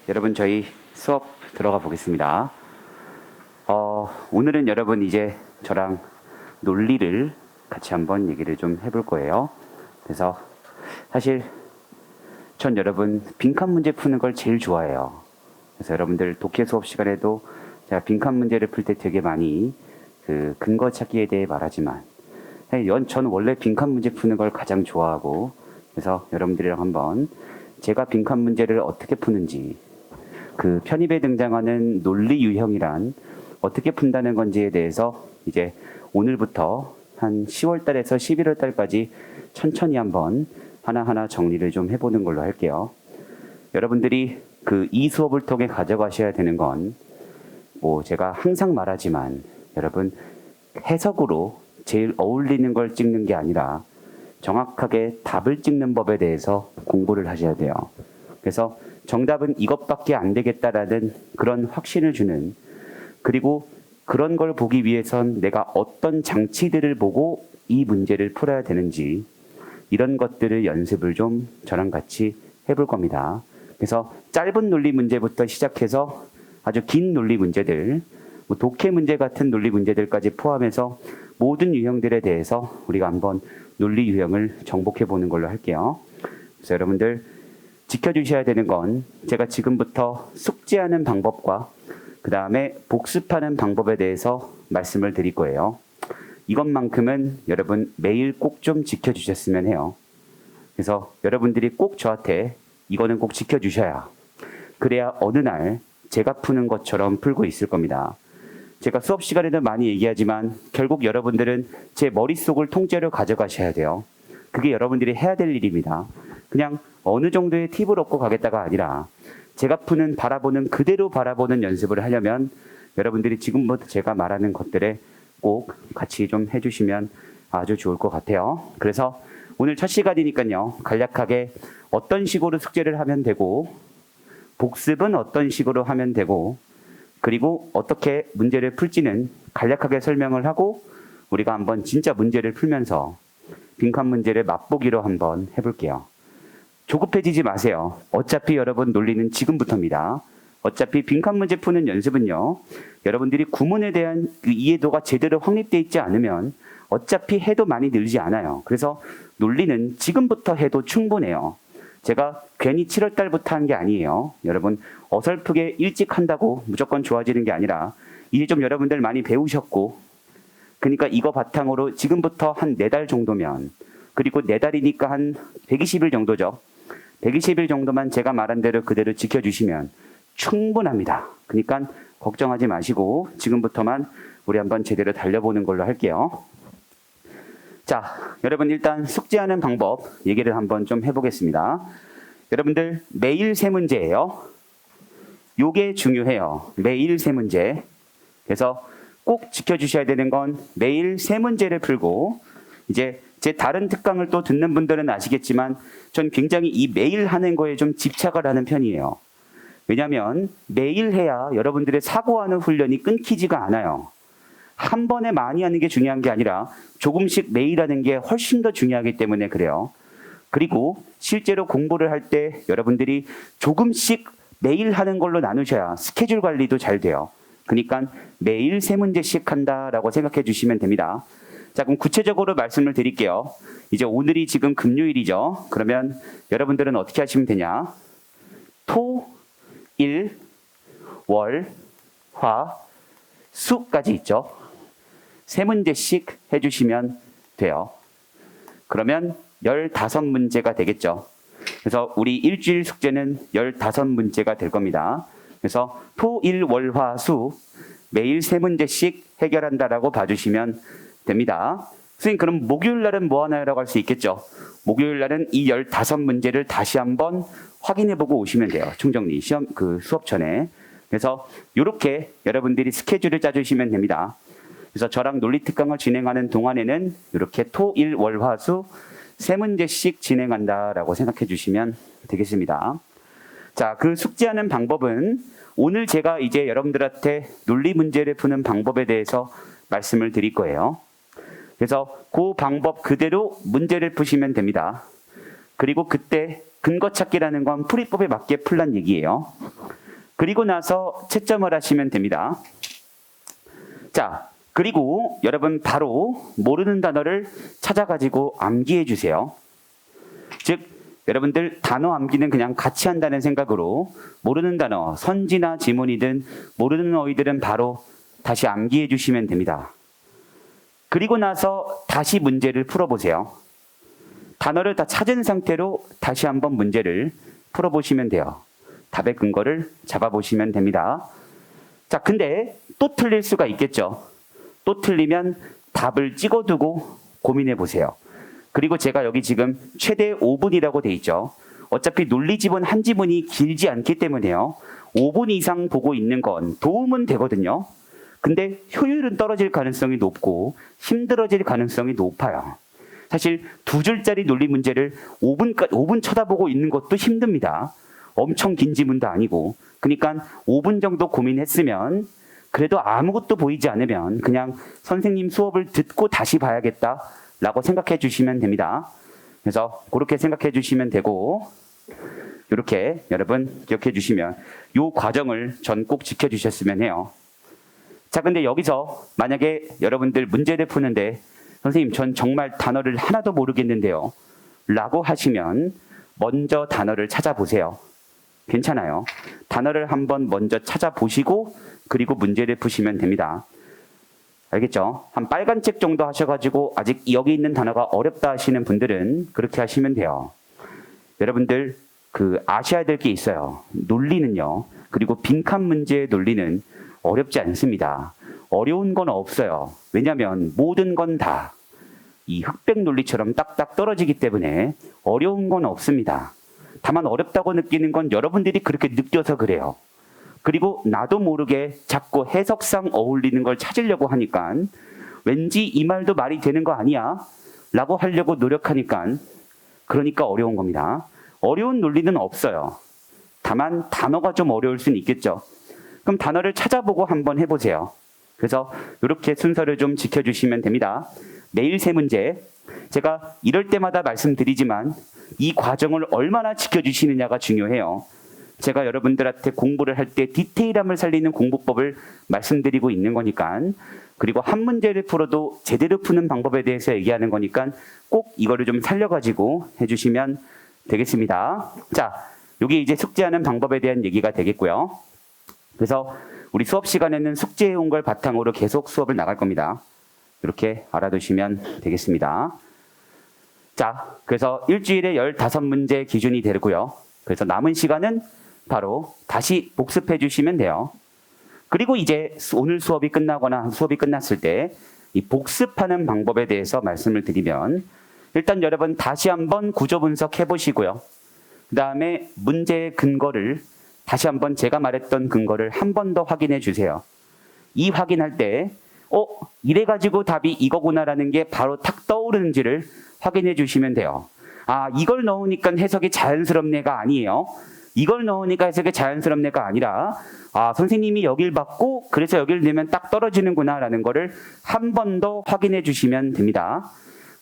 여러분 저희 수업 들어가 보겠습니다. 오늘은 여러분 이제 저랑 논리를 같이 한번 얘기를 좀 해볼 거예요. 그래서 사실 전 여러분 빈칸 문제 푸는 걸 제일 좋아해요. 그래서 여러분들 독해 수업 시간에도 제가 빈칸 문제를 풀 때 되게 많이 그 근거 찾기에 대해 말하지만 전 원래 빈칸 문제 푸는 걸 가장 좋아하고, 그래서 여러분들이랑 한번 제가 빈칸 문제를 어떻게 푸는지, 그 편입에 등장하는 논리 유형이란 어떻게 푼다는 건지에 대해서 이제 오늘부터 한 10월 달에서 11월 달까지 천천히 한번 하나하나 정리를 좀 해보는 걸로 할게요. 여러분들이 그 이 수업을 통해 가져가셔야 되는 건, 제가 항상 말하지만 여러분 해석으로 제일 어울리는 걸 찍는 게 아니라 정확하게 답을 찍는 법에 대해서 공부를 하셔야 돼요. 그래서 정답은 이것밖에 안 되겠다라는 그런 확신을 주는, 그리고 그런 걸 보기 위해선 내가 어떤 장치들을 보고 이 문제를 풀어야 되는지, 이런 것들을 연습을 좀 저랑 같이 해볼 겁니다. 그래서 짧은 논리 문제부터 시작해서 아주 긴 논리 문제들, 독해 문제 같은 논리 문제들까지 포함해서 모든 유형들에 대해서 우리가 한번 논리 유형을 정복해 보는 걸로 할게요. 그래서 여러분들 지켜주셔야 되는 건, 제가 지금부터 숙지하는 방법과 그 다음에 복습하는 방법에 대해서 말씀을 드릴 거예요. 이것만큼은 여러분 매일 꼭 좀 지켜주셨으면 해요. 그래서 여러분들이 꼭 저한테 이거는 꼭 지켜주셔야, 그래야 어느 날 제가 푸는 것처럼 풀고 있을 겁니다. 제가 수업 시간에도 많이 얘기하지만 결국 여러분들은 제 머릿속을 통째로 가져가셔야 돼요. 그게 여러분들이 해야 될 일입니다. 그냥 어느 정도의 팁을 얻고 가겠다가 아니라 제가 푸는, 바라보는 그대로 바라보는 연습을 하려면 여러분들이 지금부터 제가 말하는 것들에 꼭 같이 좀 해주시면 아주 좋을 것 같아요. 그래서 오늘 첫 시간이니까요, 간략하게 어떤 식으로 숙제를 하면 되고, 복습은 어떤 식으로 하면 되고, 그리고 어떻게 문제를 풀지는 간략하게 설명을 하고, 우리가 한번 진짜 문제를 풀면서 빈칸 문제를 맛보기로 한번 해볼게요. 조급해지지 마세요. 어차피 여러분 논리는 지금부터입니다. 어차피 빈칸 문제 푸는 연습은요, 여러분들이 구문에 대한 그 이해도가 제대로 확립되어 있지 않으면 어차피 해도 많이 늘지 않아요. 그래서 논리는 지금부터 해도 충분해요. 제가 괜히 7월 달부터 한 게 아니에요. 여러분 어설프게 일찍 한다고 무조건 좋아지는 게 아니라, 이제 좀 여러분들 많이 배우셨고, 그러니까 이거 바탕으로 지금부터 한 4달 정도면, 그리고 4달이니까 한 120일 정도죠. 120일 정도만 제가 말한 대로 그대로 지켜주시면 충분합니다. 그러니까 걱정하지 마시고 지금부터만 우리 한번 제대로 달려보는 걸로 할게요. 자, 여러분 일단 숙지하는 방법 얘기를 한번 좀 해보겠습니다. 여러분들 매일 세 문제예요. 요게 중요해요. 매일 세 문제. 그래서 꼭 지켜주셔야 되는 건 매일 세 문제를 풀고, 이제 제 다른 특강을 또 듣는 분들은 아시겠지만 전 굉장히 이 매일 하는 거에 좀 집착을 하는 편이에요. 왜냐하면 매일 해야 여러분들의 사고하는 훈련이 끊기지가 않아요. 한 번에 많이 하는 게 중요한 게 아니라 조금씩 매일 하는 게 훨씬 더 중요하기 때문에 그래요. 그리고 실제로 공부를 할 때 여러분들이 조금씩 매일 하는 걸로 나누셔야 스케줄 관리도 잘 돼요. 그러니까 매일 세 문제씩 한다라고 생각해 주시면 됩니다. 자, 그럼 구체적으로 말씀을 드릴게요. 이제 오늘이 지금 금요일이죠. 그러면 여러분들은 어떻게 하시면 되냐? 토, 일, 월, 화, 수까지 있죠. 세 문제씩 해주시면 돼요. 그러면 15문제가 되겠죠. 그래서 우리 일주일 숙제는 15문제가 될 겁니다. 그래서 토, 일, 월, 화, 수 매일 세 문제씩 해결한다라고 봐주시면 됩니다. 선생님 그럼 목요일 날은 뭐 하나요? 라고 할 수 있겠죠. 목요일 날은 이 15문제를 다시 한번 확인해보고 오시면 돼요. 총정리 시험 그 수업 전에. 그래서 이렇게 여러분들이 스케줄을 짜주시면 됩니다. 그래서 저랑 논리특강을 진행하는 동안에는 이렇게 토, 일, 월, 화, 수 세 문제씩 진행한다라고 생각해 주시면 되겠습니다. 자, 그 숙지하는 방법은 오늘 제가 이제 여러분들한테 논리 문제를 푸는 방법에 대해서 말씀을 드릴 거예요. 그래서 그 방법 그대로 문제를 푸시면 됩니다. 그리고 그때 근거 찾기라는 건 풀이법에 맞게 풀란 얘기예요. 그리고 나서 채점을 하시면 됩니다. 자, 그리고 여러분 바로 모르는 단어를 찾아가지고 암기해 주세요. 즉, 여러분들 단어 암기는 그냥 같이 한다는 생각으로 모르는 단어, 선지나 지문이든 모르는 어휘들은 바로 다시 암기해 주시면 됩니다. 그리고 나서 다시 문제를 풀어보세요. 단어를 다 찾은 상태로 다시 한번 문제를 풀어보시면 돼요. 답의 근거를 잡아보시면 됩니다. 자, 근데 또 틀릴 수가 있겠죠. 또 틀리면 답을 찍어두고 고민해 보세요. 그리고 제가 여기 지금 최대 5분이라고 돼 있죠. 어차피 논리지문 한 지문이 길지 않기 때문에요. 5분 이상 보고 있는 건 도움은 되거든요. 근데 효율은 떨어질 가능성이 높고 힘들어질 가능성이 높아요. 사실 2줄짜리 논리 문제를 5분 쳐다보고 있는 것도 힘듭니다. 엄청 긴 지문도 아니고. 그러니까 5분 정도 고민했으면 그래도 아무것도 보이지 않으면 그냥 선생님 수업을 듣고 다시 봐야겠다 라고 생각해 주시면 됩니다. 그래서 그렇게 생각해 주시면 되고, 이렇게 여러분 기억해 주시면 이 과정을 전 꼭 지켜 주셨으면 해요. 자, 근데 여기서 만약에 여러분들 문제를 푸는데 선생님 전 정말 단어를 하나도 모르겠는데요 라고 하시면 먼저 단어를 찾아보세요. 괜찮아요. 단어를 한번 먼저 찾아보시고 그리고 문제를 푸시면 됩니다. 알겠죠? 한 빨간 책 정도 하셔가지고 아직 여기 있는 단어가 어렵다 하시는 분들은 그렇게 하시면 돼요. 여러분들 아셔야 될 게 있어요. 논리는요. 그리고 빈칸 문제의 논리는 어렵지 않습니다. 어려운 건 없어요. 왜냐하면 모든 건 다 이 흑백 논리처럼 딱딱 떨어지기 때문에 어려운 건 없습니다. 다만 어렵다고 느끼는 건 여러분들이 그렇게 느껴서 그래요. 그리고 나도 모르게 자꾸 해석상 어울리는 걸 찾으려고 하니까 왠지 이 말도 말이 되는 거 아니야? 라고 하려고 노력하니까 그러니까 어려운 겁니다. 어려운 논리는 없어요. 다만 단어가 좀 어려울 수는 있겠죠. 그럼 단어를 찾아보고 한번 해보세요. 그래서 이렇게 순서를 좀 지켜주시면 됩니다. 매일 세 문제. 제가 이럴 때마다 말씀드리지만 이 과정을 얼마나 지켜주시느냐가 중요해요. 제가 여러분들한테 공부를 할 때 디테일함을 살리는 공부법을 말씀드리고 있는 거니까, 그리고 한 문제를 풀어도 제대로 푸는 방법에 대해서 얘기하는 거니까 꼭 이거를 좀 살려가지고 해주시면 되겠습니다. 자, 여기 이제 숙제하는 방법에 대한 얘기가 되겠고요. 그래서 우리 수업 시간에는 숙제해온 걸 바탕으로 계속 수업을 나갈 겁니다. 이렇게 알아두시면 되겠습니다. 자, 그래서 일주일에 15문제 기준이 되고요. 그래서 남은 시간은 바로 다시 복습해 주시면 돼요. 그리고 이제 오늘 수업이 끝나거나 수업이 끝났을 때 이 복습하는 방법에 대해서 말씀을 드리면, 일단 여러분 다시 한번 구조 분석해 보시고요. 그 다음에 문제의 근거를 다시 한번 제가 말했던 근거를 한 번 더 확인해 주세요. 이 확인할 때 이래가지고 답이 이거구나라는 게 바로 탁 떠오르는지를 확인해 주시면 돼요. 아, 이걸 넣으니까 해석이 자연스럽네가 아니에요. 이걸 넣으니까 해석이 자연스럽네가 아니라, 아, 선생님이 여길 받고 그래서 여길 내면 딱 떨어지는구나라는 거를 한 번 더 확인해 주시면 됩니다.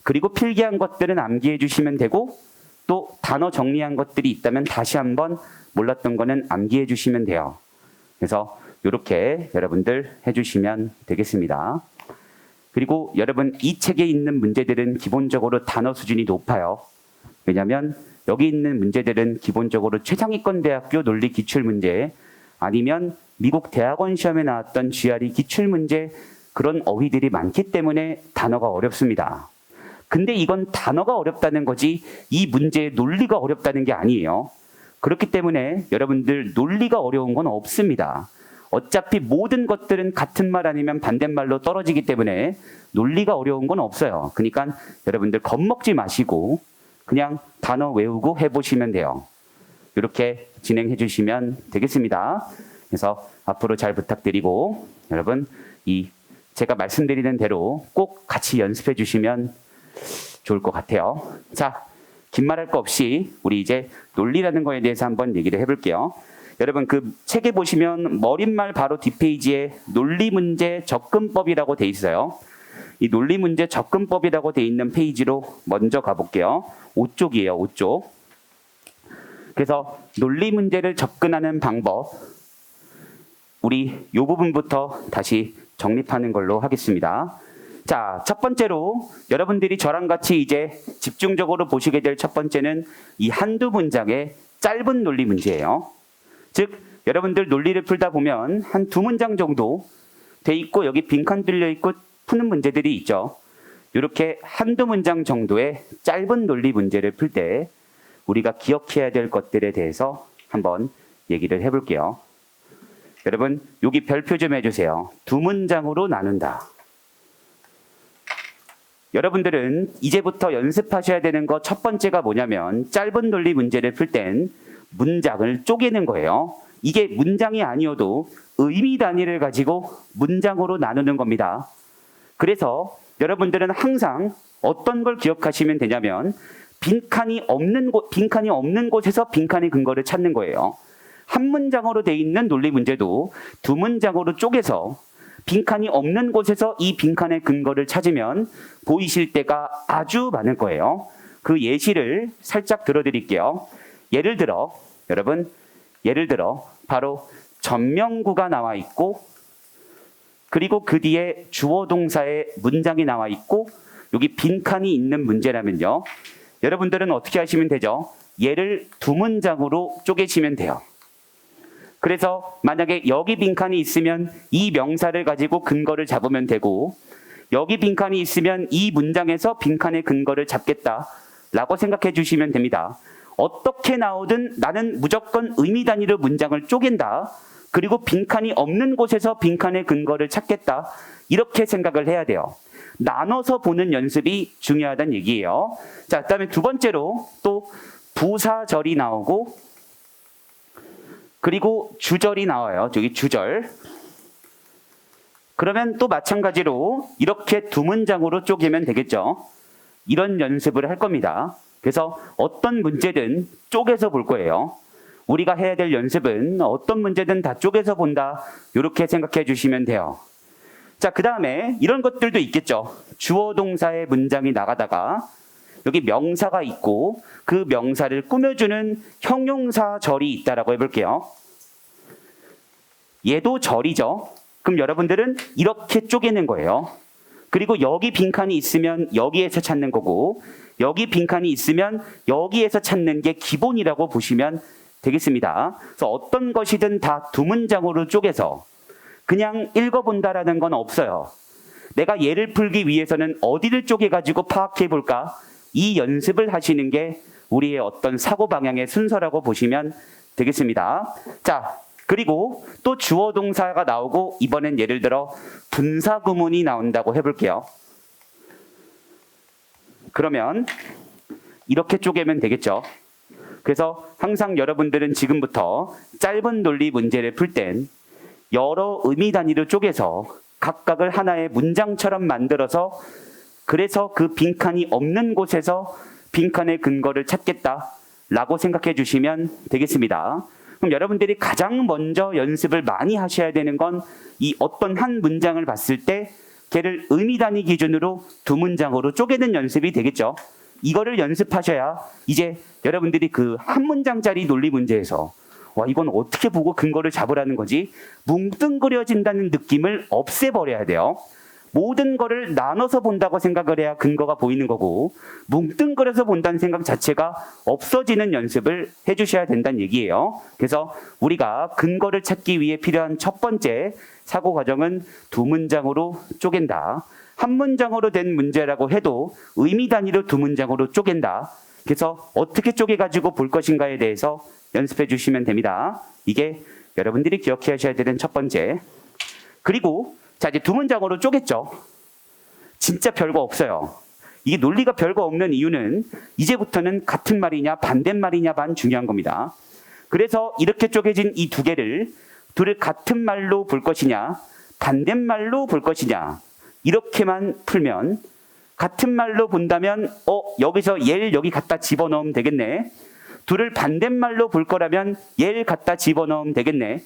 그리고 필기한 것들은 암기해 주시면 되고, 또 단어 정리한 것들이 있다면 다시 한번 몰랐던 거는 암기해 주시면 돼요. 그래서 이렇게 여러분들 해주시면 되겠습니다. 그리고 여러분 이 책에 있는 문제들은 기본적으로 단어 수준이 높아요. 왜냐하면 여기 있는 문제들은 기본적으로 최상위권 대학교 논리 기출문제, 아니면 미국 대학원 시험에 나왔던 GRE 기출문제, 그런 어휘들이 많기 때문에 단어가 어렵습니다. 근데 이건 단어가 어렵다는 거지 이 문제의 논리가 어렵다는 게 아니에요. 그렇기 때문에 여러분들 논리가 어려운 건 없습니다. 어차피 모든 것들은 같은 말 아니면 반대말로 떨어지기 때문에 논리가 어려운 건 없어요. 그러니까 여러분들 겁먹지 마시고 그냥 단어 외우고 해보시면 돼요. 이렇게 진행해 주시면 되겠습니다. 그래서 앞으로 잘 부탁드리고, 여러분 제가 말씀드리는 대로 꼭 같이 연습해 주시면 좋을 것 같아요. 자, 긴 말할 거 없이 우리 이제 논리라는 거에 대해서 한번 얘기를 해볼게요. 여러분 책에 보시면 머릿말 바로 뒷페이지에 논리문제 접근법이라고 돼 있어요. 이 논리문제 접근법이라고 돼 있는 페이지로 먼저 가볼게요. 5쪽이에요. 5쪽. 그래서 논리 문제를 접근하는 방법, 우리 이 부분부터 다시 정립하는 걸로 하겠습니다. 자, 첫 번째로 여러분들이 저랑 같이 이제 집중적으로 보시게 될 첫 번째는 이 한두 문장의 짧은 논리 문제예요. 즉, 여러분들 논리를 풀다 보면 한 두 문장 정도 돼 있고 여기 빈칸 뚫려 있고 푸는 문제들이 있죠. 이렇게 한두 문장 정도의 짧은 논리 문제를 풀 때 우리가 기억해야 될 것들에 대해서 한번 얘기를 해볼게요. 여러분, 여기 별표 좀 해주세요. 두 문장으로 나눈다. 여러분들은 이제부터 연습하셔야 되는 거 첫 번째가 뭐냐면 짧은 논리 문제를 풀 땐 문장을 쪼개는 거예요. 이게 문장이 아니어도 의미 단위를 가지고 문장으로 나누는 겁니다. 그래서 여러분들은 항상 어떤 걸 기억하시면 되냐면 빈칸이 없는 곳에서 빈칸의 근거를 찾는 거예요. 한 문장으로 돼 있는 논리 문제도 두 문장으로 쪼개서 빈칸이 없는 곳에서 이 빈칸의 근거를 찾으면 보이실 때가 아주 많을 거예요. 그 예시를 살짝 들어드릴게요. 예를 들어 바로 전명구가 나와 있고 그리고 그 뒤에 주어 동사의 문장이 나와 있고 여기 빈칸이 있는 문제라면요. 여러분들은 어떻게 하시면 되죠? 얘를 두 문장으로 쪼개시면 돼요. 그래서 만약에 여기 빈칸이 있으면 이 명사를 가지고 근거를 잡으면 되고 여기 빈칸이 있으면 이 문장에서 빈칸의 근거를 잡겠다라고 생각해 주시면 됩니다. 어떻게 나오든 나는 무조건 의미 단위로 문장을 쪼갠다. 그리고 빈칸이 없는 곳에서 빈칸의 근거를 찾겠다. 이렇게 생각을 해야 돼요. 나눠서 보는 연습이 중요하다는 얘기예요. 자, 그다음에 두 번째로 또 부사절이 나오고 그리고 주절이 나와요. 저기 주절. 그러면 또 마찬가지로 이렇게 두 문장으로 쪼개면 되겠죠. 이런 연습을 할 겁니다. 그래서 어떤 문제든 쪼개서 볼 거예요. 우리가 해야 될 연습은 어떤 문제든 다 쪼개서 본다. 이렇게 생각해 주시면 돼요. 자, 그 다음에 이런 것들도 있겠죠. 주어 동사의 문장이 나가다가 여기 명사가 있고 그 명사를 꾸며주는 형용사 절이 있다라고 해볼게요. 얘도 절이죠. 그럼 여러분들은 이렇게 쪼개는 거예요. 그리고 여기 빈칸이 있으면 여기에서 찾는 거고 여기 빈칸이 있으면 여기에서 찾는 게 기본이라고 보시면 되겠습니다. 그래서 어떤 것이든 다 두 문장으로 쪼개서 그냥 읽어본다라는 건 없어요. 내가 얘를 풀기 위해서는 어디를 쪼개가지고 파악해 볼까? 이 연습을 하시는 게 우리의 어떤 사고 방향의 순서라고 보시면 되겠습니다. 자, 그리고 또 주어 동사가 나오고 이번엔 예를 들어 분사 구문이 나온다고 해볼게요. 그러면 이렇게 쪼개면 되겠죠. 그래서 항상 여러분들은 지금부터 짧은 논리 문제를 풀 땐 여러 의미 단위로 쪼개서 각각을 하나의 문장처럼 만들어서 그래서 그 빈칸이 없는 곳에서 빈칸의 근거를 찾겠다라고 생각해 주시면 되겠습니다. 그럼 여러분들이 가장 먼저 연습을 많이 하셔야 되는 건 이 어떤 한 문장을 봤을 때 걔를 의미 단위 기준으로 두 문장으로 쪼개는 연습이 되겠죠. 이거를 연습하셔야 이제 여러분들이 그 한 문장짜리 논리 문제에서 와, 이건 어떻게 보고 근거를 잡으라는 거지? 뭉뚱그려진다는 느낌을 없애버려야 돼요. 모든 거를 나눠서 본다고 생각을 해야 근거가 보이는 거고 뭉뚱그려서 본다는 생각 자체가 없어지는 연습을 해주셔야 된다는 얘기예요. 그래서 우리가 근거를 찾기 위해 필요한 첫 번째 사고 과정은 두 문장으로 쪼갠다. 한 문장으로 된 문제라고 해도 의미 단위로 두 문장으로 쪼갠다. 그래서 어떻게 쪼개가지고 볼 것인가에 대해서 연습해 주시면 됩니다. 이게 여러분들이 기억하셔야 되는 첫 번째. 그리고 자, 이제 두 문장으로 쪼갰죠. 진짜 별거 없어요. 이게 논리가 별거 없는 이유는 이제부터는 같은 말이냐 반대말이냐만 중요한 겁니다. 그래서 이렇게 쪼개진 이 두 개를 둘을 같은 말로 볼 것이냐 반대말로 볼 것이냐 이렇게만 풀면 같은 말로 본다면 여기서 얘를 여기 갖다 집어넣으면 되겠네. 둘을 반대말로 볼 거라면 얘를 갖다 집어넣으면 되겠네.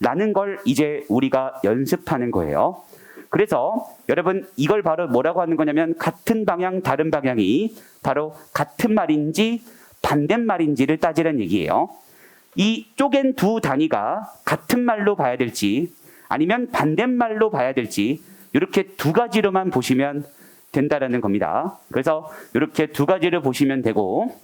라는 걸 이제 우리가 연습하는 거예요. 그래서 여러분 이걸 바로 뭐라고 하는 거냐면 같은 방향 다른 방향이 바로 같은 말인지 반대말인지를 따지는 얘기예요. 이 쪼갠 두 단위가 같은 말로 봐야 될지 아니면 반대말로 봐야 될지 이렇게 두 가지로만 보시면 된다라는 겁니다. 그래서 이렇게 두 가지를 보시면 되고,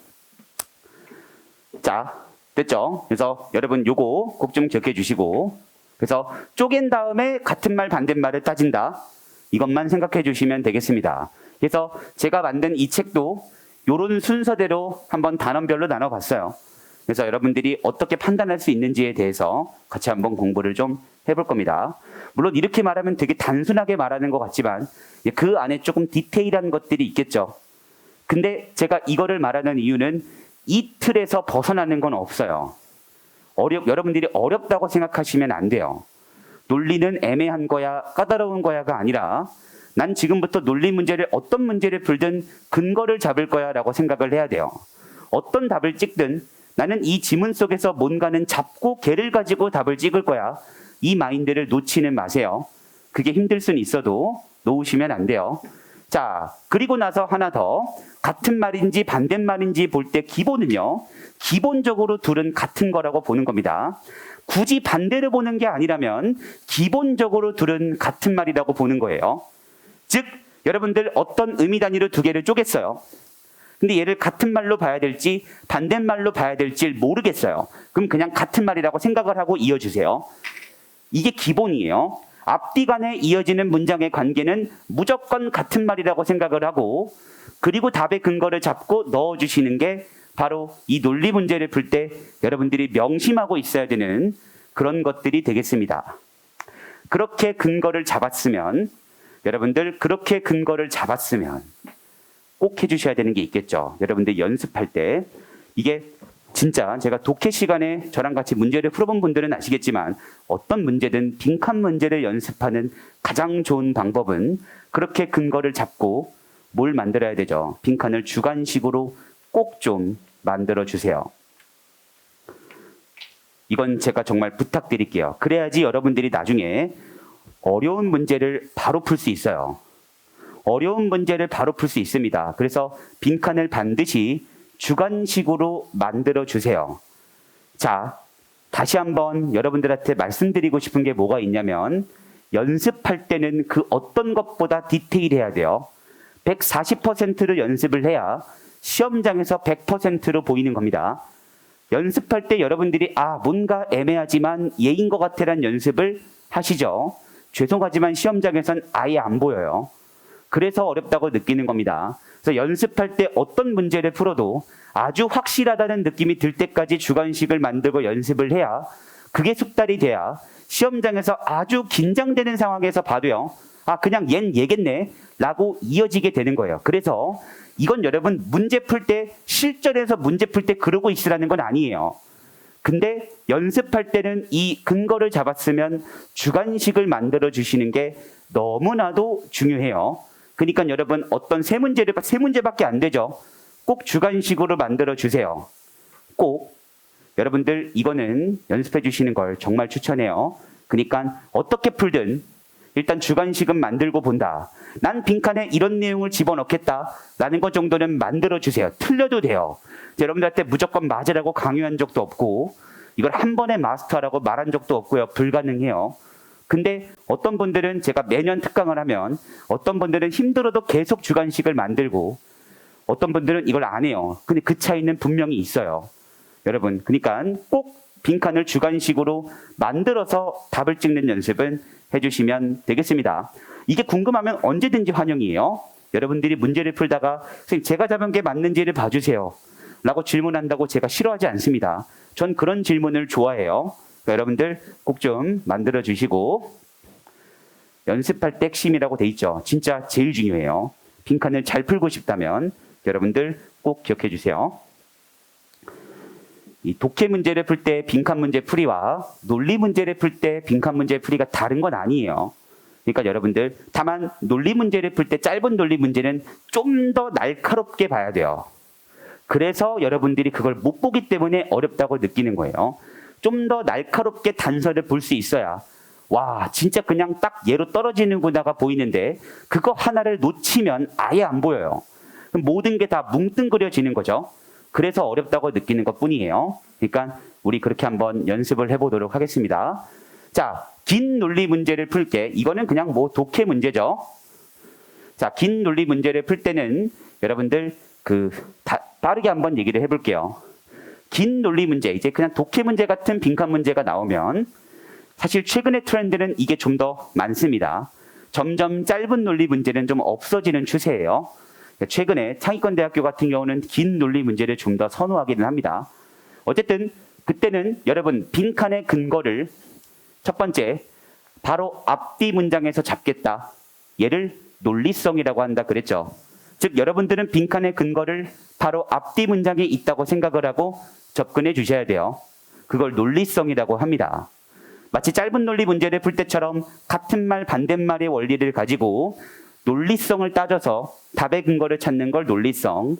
자, 됐죠? 그래서 여러분 요거 꼭 좀 기억해 주시고, 그래서 쪼갠 다음에 같은 말 반대말을 따진다. 이것만 생각해 주시면 되겠습니다. 그래서 제가 만든 이 책도 요런 순서대로 한번 단원별로 나눠봤어요. 그래서 여러분들이 어떻게 판단할 수 있는지에 대해서 같이 한번 공부를 좀 해볼 겁니다. 물론 이렇게 말하면 되게 단순하게 말하는 것 같지만 그 안에 조금 디테일한 것들이 있겠죠. 근데 제가 이거를 말하는 이유는 이 틀에서 벗어나는 건 없어요. 여러분들이 어렵다고 생각하시면 안 돼요. 논리는 애매한 거야, 까다로운 거야가 아니라 난 지금부터 논리 문제를 어떤 문제를 풀든 근거를 잡을 거야 라고 생각을 해야 돼요. 어떤 답을 찍든 나는 이 지문 속에서 뭔가는 잡고 개를 가지고 답을 찍을 거야. 이 마인드를 놓치는 마세요. 그게 힘들 수는 있어도 놓으시면 안 돼요. 자, 그리고 나서 하나 더. 같은 말인지 반대말인지 볼 때 기본은요. 기본적으로 둘은 같은 거라고 보는 겁니다. 굳이 반대로 보는 게 아니라면 기본적으로 둘은 같은 말이라고 보는 거예요. 즉, 여러분들 어떤 의미 단위로 두 개를 쪼갰어요. 근데 얘를 같은 말로 봐야 될지 반대말로 봐야 될지 모르겠어요. 그럼 그냥 같은 말이라고 생각을 하고 이어주세요. 이게 기본이에요. 앞뒤 간에 이어지는 문장의 관계는 무조건 같은 말이라고 생각을 하고 그리고 답의 근거를 잡고 넣어주시는 게 바로 이 논리 문제를 풀 때 여러분들이 명심하고 있어야 되는 그런 것들이 되겠습니다. 그렇게 근거를 잡았으면 여러분들 그렇게 근거를 잡았으면 꼭 해주셔야 되는 게 있겠죠. 여러분들 연습할 때 이게 진짜 제가 독해 시간에 저랑 같이 문제를 풀어본 분들은 아시겠지만 어떤 문제든 빈칸 문제를 연습하는 가장 좋은 방법은 그렇게 근거를 잡고 뭘 만들어야 되죠. 빈칸을 주관식으로 꼭 좀 만들어 주세요. 이건 제가 정말 부탁드릴게요. 그래야지 여러분들이 나중에 어려운 문제를 바로 풀 수 있어요. 어려운 문제를 바로 풀 수 있습니다. 그래서 빈칸을 반드시 주관식으로 만들어 주세요. 자, 다시 한번 여러분들한테 말씀드리고 싶은 게 뭐가 있냐면 연습할 때는 그 어떤 것보다 디테일해야 돼요. 140%를 연습을 해야 시험장에서 100%로 보이는 겁니다. 연습할 때 여러분들이 뭔가 애매하지만 얘인 것 같아라는 연습을 하시죠. 죄송하지만 시험장에선 아예 안 보여요. 그래서 어렵다고 느끼는 겁니다. 그래서 연습할 때 어떤 문제를 풀어도 아주 확실하다는 느낌이 들 때까지 주관식을 만들고 연습을 해야 그게 숙달이 돼야 시험장에서 아주 긴장되는 상황에서 봐도요. 그냥 얜 얘겠네 라고 이어지게 되는 거예요. 그래서 이건 여러분 문제 풀 때 실전에서 문제 풀 때 그러고 있으라는 건 아니에요. 근데 연습할 때는 이 근거를 잡았으면 주관식을 만들어 주시는 게 너무나도 중요해요. 그러니까 여러분 어떤 세 문제밖에 안 되죠. 꼭 주관식으로 만들어 주세요. 꼭 여러분들 이거는 연습해 주시는 걸 정말 추천해요. 그러니까 어떻게 풀든 일단 주관식은 만들고 본다. 난 빈칸에 이런 내용을 집어넣겠다라는 것 정도는 만들어 주세요. 틀려도 돼요. 여러분들한테 무조건 맞으라고 강요한 적도 없고 이걸 한 번에 마스터하라고 말한 적도 없고요. 불가능해요. 근데 어떤 분들은 제가 매년 특강을 하면 어떤 분들은 힘들어도 계속 주관식을 만들고 어떤 분들은 이걸 안 해요. 근데 그 차이는 분명히 있어요. 여러분, 그러니까 꼭 빈칸을 주관식으로 만들어서 답을 찍는 연습은 해주시면 되겠습니다. 이게 궁금하면 언제든지 환영이에요. 여러분들이 문제를 풀다가 선생님 제가 잡은 게 맞는지를 봐주세요 라고 질문한다고 제가 싫어하지 않습니다. 전 그런 질문을 좋아해요. 그러니까 여러분들 꼭 좀 만들어 주시고 연습할 때 핵심이라고 돼 있죠. 진짜 제일 중요해요. 빈칸을 잘 풀고 싶다면 여러분들 꼭 기억해 주세요. 이 독해 문제를 풀 때 빈칸 문제 풀이와 논리 문제를 풀 때 빈칸 문제 풀이가 다른 건 아니에요. 그러니까 여러분들 다만 논리 문제를 풀 때 짧은 논리 문제는 좀 더 날카롭게 봐야 돼요. 그래서 여러분들이 그걸 못 보기 때문에 어렵다고 느끼는 거예요. 좀 더 날카롭게 단서를 볼 수 있어야 와 진짜 그냥 딱 얘로 떨어지는구나가 보이는데 그거 하나를 놓치면 아예 안 보여요. 그럼 모든 게 다 뭉뚱그려지는 거죠. 그래서 어렵다고 느끼는 것 뿐이에요. 그러니까 우리 그렇게 한번 연습을 해보도록 하겠습니다. 자, 긴 논리 문제를 풀게. 이거는 그냥 뭐 독해 문제죠. 자, 긴 논리 문제를 풀 때는 여러분들 빠르게 한번 얘기를 해볼게요. 긴 논리 문제, 이제 그냥 독해 문제 같은 빈칸 문제가 나오면 사실 최근의 트렌드는 이게 좀 더 많습니다. 점점 짧은 논리 문제는 좀 없어지는 추세예요. 최근에 창의권 대학교 같은 경우는 긴 논리 문제를 좀 더 선호하기는 합니다. 어쨌든 그때는 여러분 빈칸의 근거를 첫 번째 바로 앞뒤 문장에서 잡겠다. 얘를 논리성이라고 한다 그랬죠. 즉 여러분들은 빈칸의 근거를 바로 앞뒤 문장에 있다고 생각을 하고 접근해 주셔야 돼요. 그걸 논리성이라고 합니다. 마치 짧은 논리 문제를 풀 때처럼 같은 말 반대말의 원리를 가지고 논리성을 따져서 답의 근거를 찾는 걸 논리성.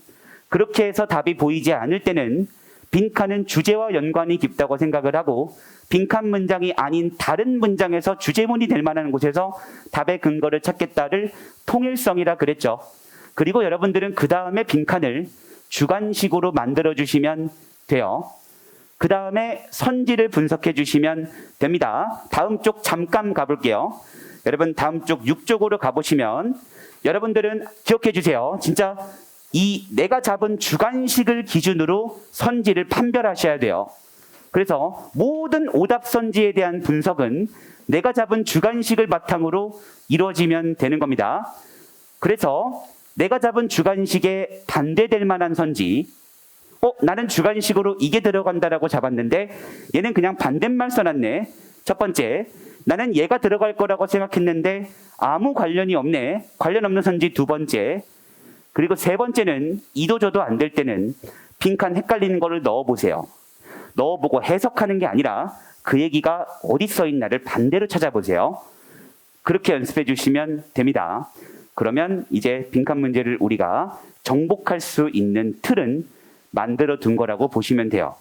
그렇게 해서 답이 보이지 않을 때는 빈칸은 주제와 연관이 깊다고 생각을 하고 빈칸 문장이 아닌 다른 문장에서 주제문이 될 만한 곳에서 답의 근거를 찾겠다를 통일성이라 그랬죠. 그리고 여러분들은 그 다음에 빈칸을 주관식으로 만들어 주시면 돼요. 그 다음에 선지를 분석해 주시면 됩니다. 다음 쪽 잠깐 가볼게요. 여러분 다음 쪽 6쪽으로 가보시면 여러분들은 기억해 주세요. 진짜 이 내가 잡은 주관식을 기준으로 선지를 판별하셔야 돼요. 그래서 모든 오답 선지에 대한 분석은 내가 잡은 주관식을 바탕으로 이루어지면 되는 겁니다. 그래서 내가 잡은 주관식에 반대될 만한 선지, 나는 주관식으로 이게 들어간다라고 잡았는데 얘는 그냥 반대말 써놨네. 첫 번째, 나는 얘가 들어갈 거라고 생각했는데 아무 관련이 없네. 관련 없는 선지 두 번째. 그리고 세 번째는 이도저도 안 될 때는 빈칸 헷갈리는 거를 넣어보세요. 넣어보고 해석하는 게 아니라 그 얘기가 어디 써 있나를 반대로 찾아보세요. 그렇게 연습해 주시면 됩니다. 그러면 이제 빈칸 문제를 우리가 정복할 수 있는 틀은 만들어 둔 거라고 보시면 돼요.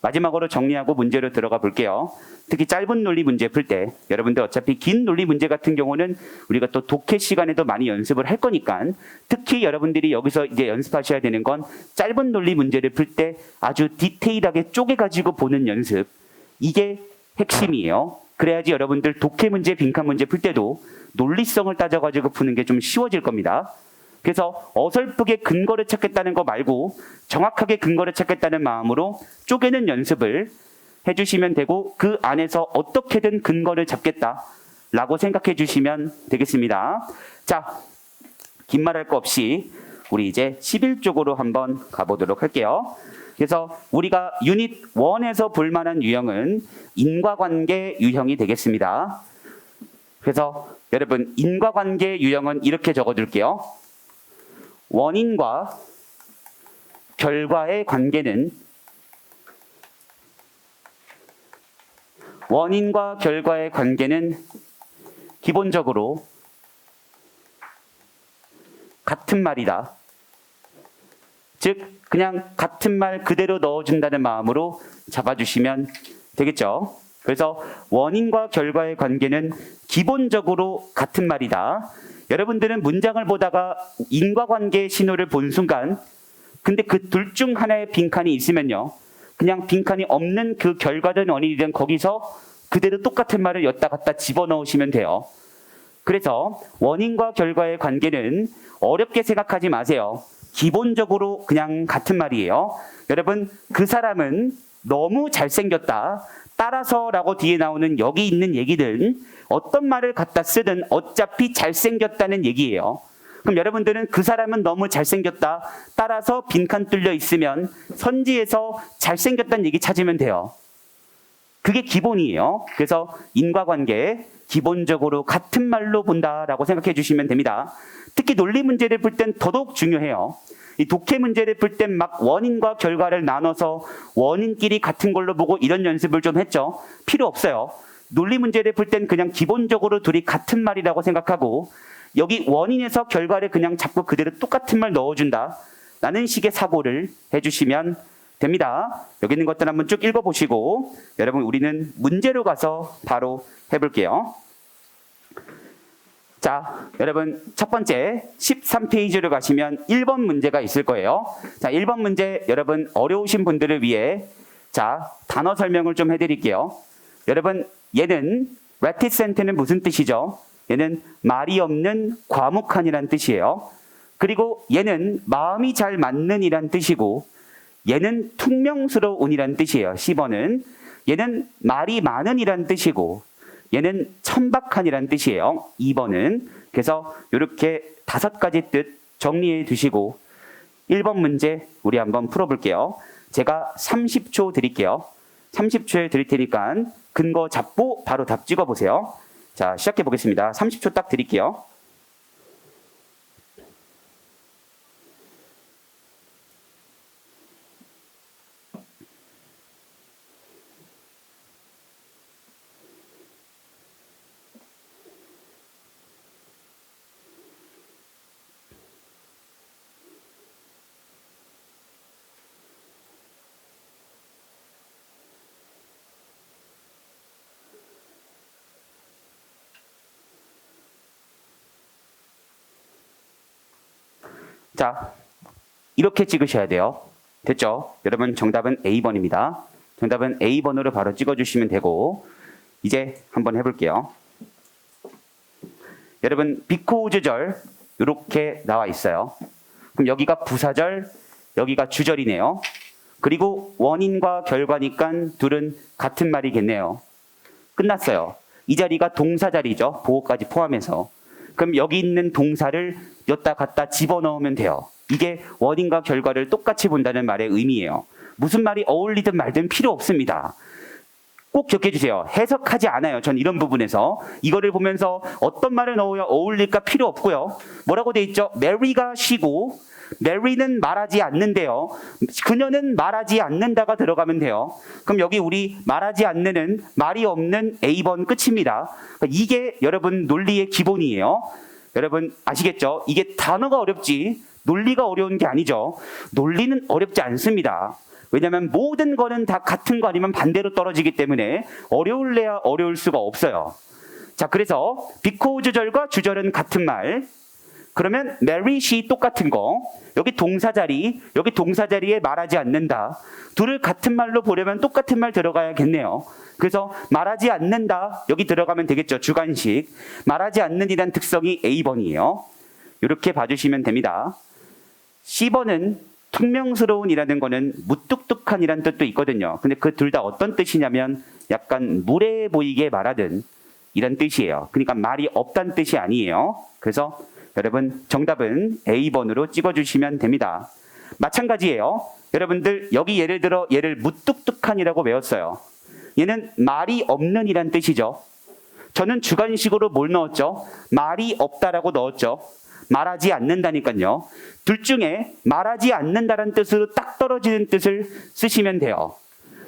마지막으로 정리하고 문제로 들어가 볼게요. 특히 짧은 논리 문제 풀 때 여러분들 어차피 긴 논리 문제 같은 경우는 우리가 또 독해 시간에도 많이 연습을 할 거니까 특히 여러분들이 여기서 이제 연습하셔야 되는 건 짧은 논리 문제를 풀 때 아주 디테일하게 쪼개가지고 보는 연습. 이게 핵심이에요. 그래야지 여러분들 독해 문제, 빈칸 문제 풀 때도 논리성을 따져가지고 푸는 게 좀 쉬워질 겁니다. 그래서 어설프게 근거를 찾겠다는 거 말고 정확하게 근거를 찾겠다는 마음으로 쪼개는 연습을 해주시면 되고 그 안에서 어떻게든 근거를 잡겠다라고 생각해 주시면 되겠습니다. 자, 긴 말할 거 없이 우리 이제 11쪽으로 한번 가보도록 할게요. 그래서 우리가 유닛 1에서 볼 만한 유형은 인과관계 유형이 되겠습니다. 그래서 여러분 인과관계 유형은 이렇게 적어둘게요. 원인과 결과의 관계는 기본적으로 같은 말이다. 즉 그냥 같은 말 그대로 넣어준다는 마음으로 잡아주시면 되겠죠. 그래서 원인과 결과의 관계는 기본적으로 같은 말이다. 여러분들은 문장을 보다가 인과관계 신호를 본 순간 근데 그 둘 중 하나의 빈칸이 있으면요. 그냥 빈칸이 없는 그 결과든 원인이든 거기서 그대로 똑같은 말을 였다 갔다 집어넣으시면 돼요. 그래서 원인과 결과의 관계는 어렵게 생각하지 마세요. 기본적으로 그냥 같은 말이에요. 여러분 그 사람은 너무 잘생겼다. 따라서라고 뒤에 나오는 여기 있는 얘기든 어떤 말을 갖다 쓰든 어차피 잘생겼다는 얘기예요. 그럼 여러분들은 그 사람은 너무 잘생겼다. 따라서 빈칸 뚫려 있으면 선지에서 잘생겼다는 얘기 찾으면 돼요. 그게 기본이에요. 그래서 인과관계 기본적으로 같은 말로 본다라고 생각해 주시면 됩니다. 특히 논리 문제를 풀 땐 더더욱 중요해요. 이 독해 문제를 풀 땐 막 원인과 결과를 나눠서 원인끼리 같은 걸로 보고 이런 연습을 좀 했죠. 필요 없어요. 논리 문제를 풀 땐 그냥 기본적으로 둘이 같은 말이라고 생각하고 여기 원인에서 결과를 그냥 잡고 그대로 똑같은 말 넣어준다. 라는 식의 사고를 해주시면 됩니다. 여기 있는 것들 한번 쭉 읽어보시고 여러분 우리는 문제로 가서 바로 해볼게요. 자, 여러분 첫 번째 13페이지로 가시면 1번 문제가 있을 거예요. 자, 1번 문제 여러분 어려우신 분들을 위해 자, 단어 설명을 좀 해드릴게요. 여러분 얘는 reticent는 무슨 뜻이죠? 얘는 말이 없는 과묵한이란 뜻이에요. 그리고 얘는 마음이 잘 맞는 이란 뜻이고 얘는 퉁명스러운이란 뜻이에요. 10번은 얘는 말이 많은 이란 뜻이고 얘는 천박한이란 뜻이에요. 2번은 그래서 이렇게 5가지 뜻 정리해 두시고 1번 문제 우리 한번 풀어볼게요. 제가 30초 드릴게요. 30초에 드릴 테니까 근거 잡고 바로 답 찍어보세요. 자, 시작해 보겠습니다. 30초 딱 드릴게요. 자, 이렇게 찍으셔야 돼요. 됐죠? 여러분 정답은 A번입니다. 정답은 A번으로 바로 찍어주시면 되고 이제 한번 해볼게요. 여러분 because 이렇게 나와 있어요. 그럼 여기가 부사절, 여기가 주절이네요. 그리고 원인과 결과니까 둘은 같은 말이겠네요. 끝났어요. 이 자리가 동사 자리죠. 보호까지 포함해서. 그럼 여기 있는 동사를 여기다 갖다 집어넣으면 돼요. 이게 원인과 결과를 똑같이 본다는 말의 의미예요. 무슨 말이 어울리든 말든 필요 없습니다. 꼭 기억해 주세요. 해석하지 않아요. 전 이런 부분에서. 이거를 보면서 어떤 말을 넣어야 어울릴까 필요 없고요. 뭐라고 돼 있죠? Mary가 쉬고 Mary는 말하지 않는데요. 그녀는 말하지 않는다가 들어가면 돼요. 그럼 여기 우리 말하지 않는 말이 없는 A번 끝입니다. 이게 여러분 논리의 기본이에요. 여러분 아시겠죠? 이게 단어가 어렵지 논리가 어려운 게 아니죠. 논리는 어렵지 않습니다. 왜냐하면 모든 거는 다 같은 거 아니면 반대로 떨어지기 때문에 어려울래야 어려울 수가 없어요. 자, 그래서 because 절과 주절은 같은 말. 그러면 Mary, she 똑같은 거. 여기 동사 자리, 여기 동사 자리에 말하지 않는다. 둘을 같은 말로 보려면 똑같은 말 들어가야겠네요. 그래서 말하지 않는다. 여기 들어가면 되겠죠. 주관식. 말하지 않는이란 특성이 A번이에요. 이렇게 봐주시면 됩니다. C번은 퉁명스러운이라는 거는 무뚝뚝한이라는 뜻도 있거든요. 근데 그 둘 다 어떤 뜻이냐면 약간 무례해 보이게 말하든 이런 뜻이에요. 그러니까 말이 없다는 뜻이 아니에요. 그래서 여러분 정답은 A번으로 찍어주시면 됩니다. 마찬가지예요. 여러분들 여기 예를 들어 얘를 무뚝뚝한이라고 외웠어요. 얘는 말이 없는 이란 뜻이죠. 저는 주관식으로 뭘 넣었죠? 말이 없다라고 넣었죠. 말하지 않는다니까요. 둘 중에 말하지 않는다는 뜻으로 딱 떨어지는 뜻을 쓰시면 돼요.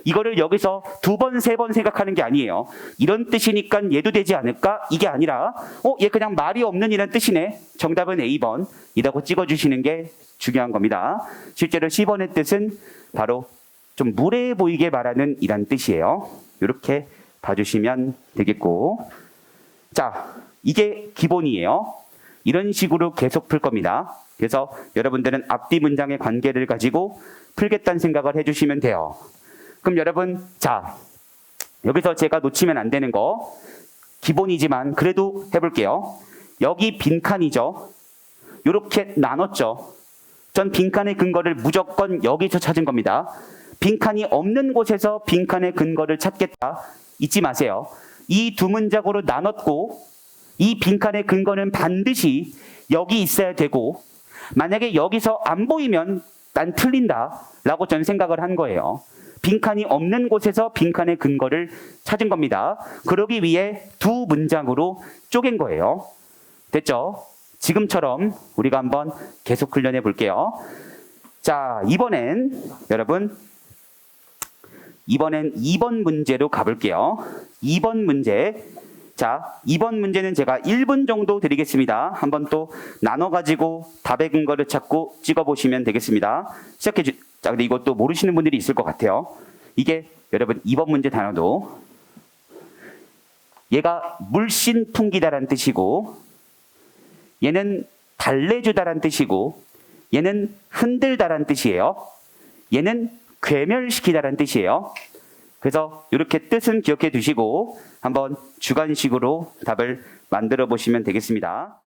이거를 여기서 2번, 3번 생각하는 게 아니에요. 이런 뜻이니까 얘도 되지 않을까? 이게 아니라 얘 그냥 말이 없는 이란 뜻이네. 정답은 A번이라고 찍어주시는 게 중요한 겁니다. 실제로 10번의 뜻은 바로 좀 무례해 보이게 말하는 이란 뜻이에요. 이렇게 봐주시면 되겠고 자, 이게 기본이에요. 이런 식으로 계속 풀 겁니다. 그래서 여러분들은 앞뒤 문장의 관계를 가지고 풀겠다는 생각을 해주시면 돼요. 그럼 여러분, 자, 여기서 제가 놓치면 안 되는 거 기본이지만 그래도 해볼게요. 여기 빈칸이죠. 이렇게 나눴죠. 전 빈칸의 근거를 무조건 여기서 찾은 겁니다. 빈칸이 없는 곳에서 빈칸의 근거를 찾겠다. 잊지 마세요. 이 두 문장으로 나눴고 이 빈칸의 근거는 반드시 여기 있어야 되고 만약에 여기서 안 보이면 난 틀린다 라고 전 생각을 한 거예요. 빈칸이 없는 곳에서 빈칸의 근거를 찾은 겁니다. 그러기 위해 두 문장으로 쪼갠 거예요. 됐죠? 지금처럼 우리가 한번 계속 훈련해 볼게요. 자, 이번엔 2번 문제로 가볼게요. 2번 문제. 자, 2번 문제는 제가 1분 정도 드리겠습니다. 한번 또 나눠가지고 답의 근거를 찾고 찍어보시면 되겠습니다. 자, 근데 이것도 모르시는 분들이 있을 것 같아요. 이게 여러분 2번 문제 단어도 얘가 물씬 풍기다라는 뜻이고 얘는 달래주다란 뜻이고 얘는 흔들다란 뜻이에요. 얘는 괴멸시키다란 뜻이에요. 그래서 이렇게 뜻은 기억해 두시고 한번 주관식으로 답을 만들어 보시면 되겠습니다.